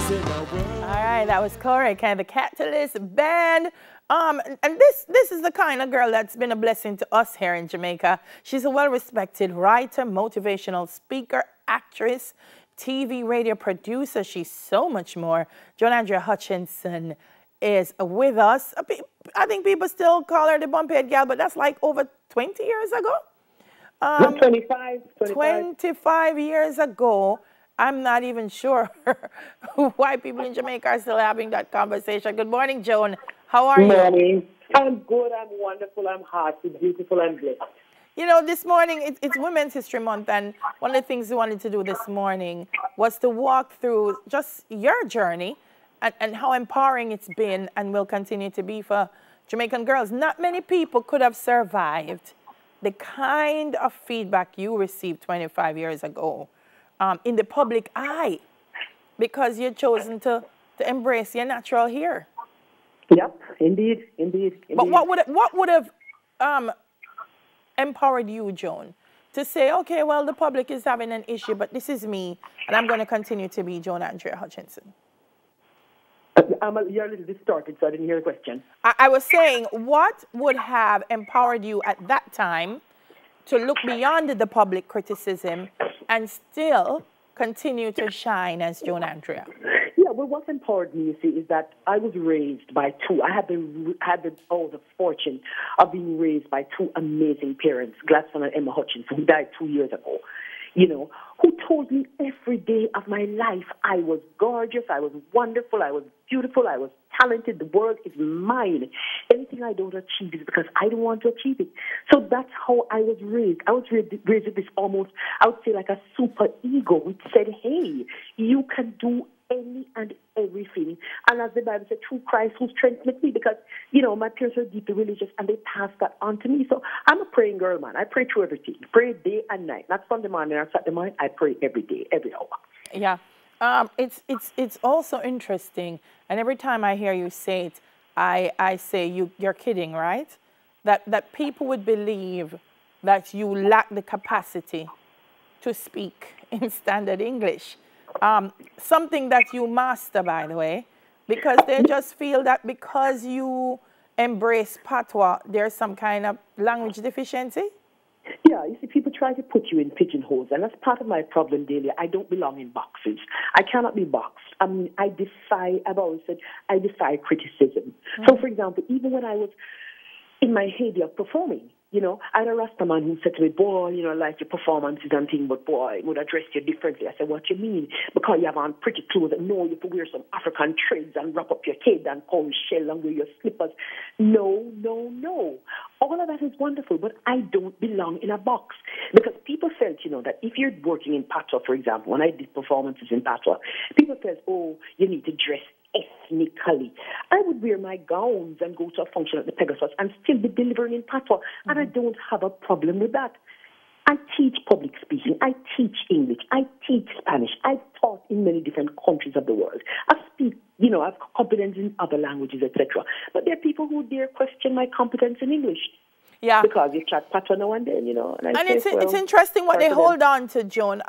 All right, that was Corey, kind of the Catalyst Band. And this is the kind of girl that's been a blessing to us here in Jamaica. She's a well-respected writer, motivational speaker, actress, TV, radio producer. She's so much more. Joan Andrea Hutchinson is with us. I think people still call her the bumphead gal, but that's like over 20 years ago. 25 years ago. I'm not even sure why people in Jamaica are still having that conversation. Good morning, Joan. How are you? Good morning. I'm good. I'm wonderful. I'm hearty, beautiful, and blessed. You know, this morning, it's Women's History Month, and one of the things we wanted to do this morning was to walk through just your journey and how empowering it's been and will continue to be for Jamaican girls. Not many people could have survived the kind of feedback you received 25 years ago in the public eye, because you've chosen to embrace your natural hair. Yep, indeed. But what would have empowered you, Joan, to say, okay, well, the public is having an issue, but this is me, and I'm going to continue to be Joan Andrea Hutchinson? You're a little distorted, so I didn't hear the question. I was saying, what would have empowered you at that time to look beyond the public criticism and still continue to shine as Joan Andrea? Yeah, well, what empowered me, you see, is that I was raised by two. I had the fortune of being raised by two amazing parents, Gladstone and Emma Hutchinson, who died 2 years ago, you know, who told me every day of my life I was gorgeous, I was wonderful, I was beautiful, I was talented, the world is mine. Anything I don't achieve is because I don't want to achieve it. So that's how I was raised. I was raised with this almost, I would say, like a super ego, which said, hey, you can do any and everything. And as the Bible said, through Christ who strengthens me, because, you know, my parents are deeply religious and they passed that on to me. So I'm a praying girl, man. I pray through everything. Pray day and night. Not Sunday morning or Saturday morning. I pray every day, every hour. Yeah. It's also interesting. And every time I hear you say it, I say you're kidding, right? That people would believe that you lack the capacity to speak in standard English. Something that you master, by the way, because they just feel that because you embrace patois, there's some kind of language deficiency. Yeah, you see, people try to put you in pigeonholes, and that's part of my problem daily. I don't belong in boxes. I cannot be boxed. I mean, I've always said, I defy criticism. So, for example, even when I was in my heyday of performing, you know, I had a Rasta man who said to me, boy, you know, I like your performances and things, but boy, I would address you differently. I said, what you mean? Because you have on pretty clothes, and no, you have to wear some African threads and wrap up your head and call shell and wear your slippers. No. All of that is wonderful, but I don't belong in a box. Because people felt, you know, that if you're working in patois, for example, when I did performances in patois, people felt, oh, you need to dress ethnically. I would wear my gowns and go to a function at the Pegasus and still be delivering in patois, and I don't have a problem with that. I teach public speaking. I teach English. I teach Spanish. I've taught in many different countries of the world. I speak, you know, I have competence in other languages, etc. But there are people who dare question my competence in English. Yeah. Because you chat patois now and then, you know. And it's interesting what they hold on to, Joan.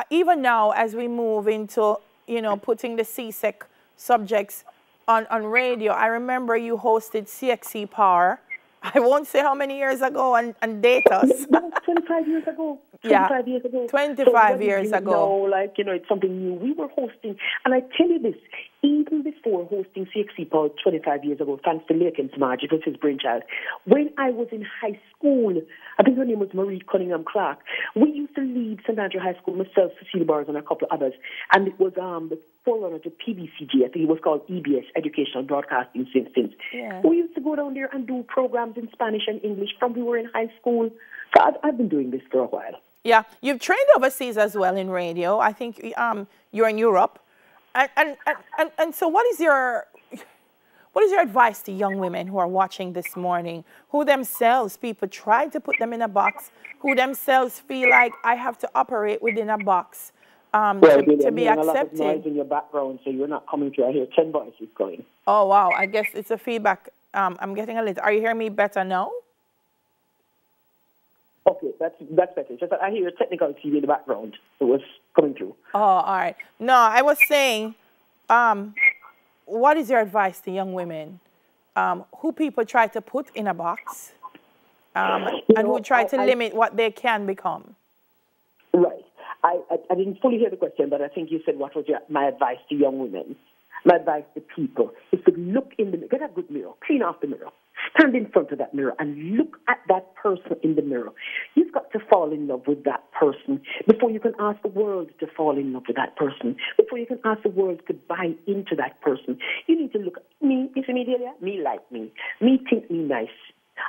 Even now, as we move into, you know, putting the CSEC subjects on radio, I remember you hosted CXC Power. I won't say how many years ago and date us. That was 25 years ago. 25 years ago. 25 years ago. No, like, you know, it's something new. We were hosting, and I tell you this, even before hosting CXC Power 25 years ago, thanks to Laken's Marge, it was his brainchild. When I was in high school, I think her name was Marie Cunningham Clark, we used to lead St. Andrew High School, myself, Cecile Bars, and a couple of others, and it was the forerunner to PBCG. I think it was called EBS, Educational Broadcasting since. Yeah. We used to go down there and do programs in Spanish and English from we were in high school. So I've been doing this for a while. Yeah, you've trained overseas as well in radio. I think you're in Europe, and so what is your advice to young women who are watching this morning, who themselves people try to put them in a box, who themselves feel like I have to operate within a box to be accepted? A lot of noise in your background, so you're not coming through. I hear 10 voices going. Oh wow! I guess it's a feedback. I'm getting a little. Are you hearing me better now? Okay, that's better. Just that I hear a technical TV in the background. It was coming through. Oh, all right. No, I was saying, what is your advice to young women who people try to put in a box and who try to limit what they can become? Right. I didn't fully hear the question, but I think you said what was my advice to young women. My advice to people is to look in the mirror, get a good mirror, clean off the mirror, stand in front of that mirror and look at that person in the mirror. You've got to fall in love with that person before you can ask the world to fall in love with that person, before you can ask the world to buy into that person. You need to look at me, you see me, Delia? Me like me think me nice.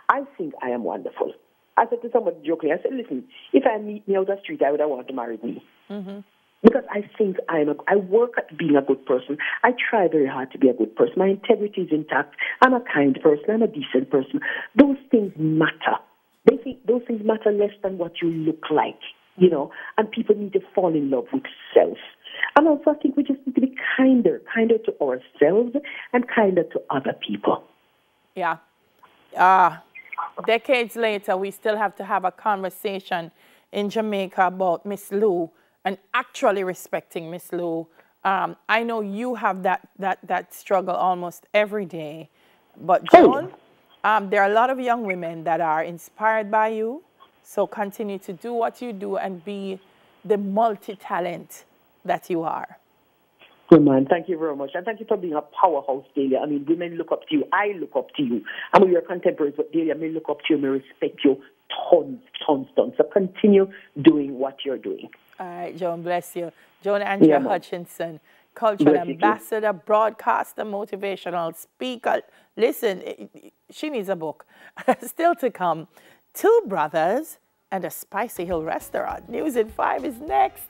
I think I am wonderful. I said to somebody jokingly, I said, listen, if I meet me out the street, I would want to marry me. Mm-hmm. Because I think I work at being a good person. I try very hard to be a good person. My integrity is intact. I'm a kind person. I'm a decent person. Those things matter. They think those things matter less than what you look like, you know, and people need to fall in love with self. And also I think we just need to be kinder to ourselves and kinder to other people. Yeah. Decades later, we still have to have a conversation in Jamaica about Miss Lou and actually respecting Miss Lou. I know you have that struggle almost every day. But Joan, there are a lot of young women that are inspired by you. So continue to do what you do and be the multi-talent that you are. Good man. Thank you very much. And thank you for being a powerhouse, Delia. I mean, women look up to you. I look up to you. I mean, you're contemporaries, but Delia, I look up to you. I respect you tons. So continue doing what you're doing. All right, Joan, bless you. Joan Andrea Hutchinson, cultural ambassador, broadcaster, motivational speaker. Listen, she needs a book. Still to come, 2 brothers and a Spicy Hill restaurant. News in 5 is next.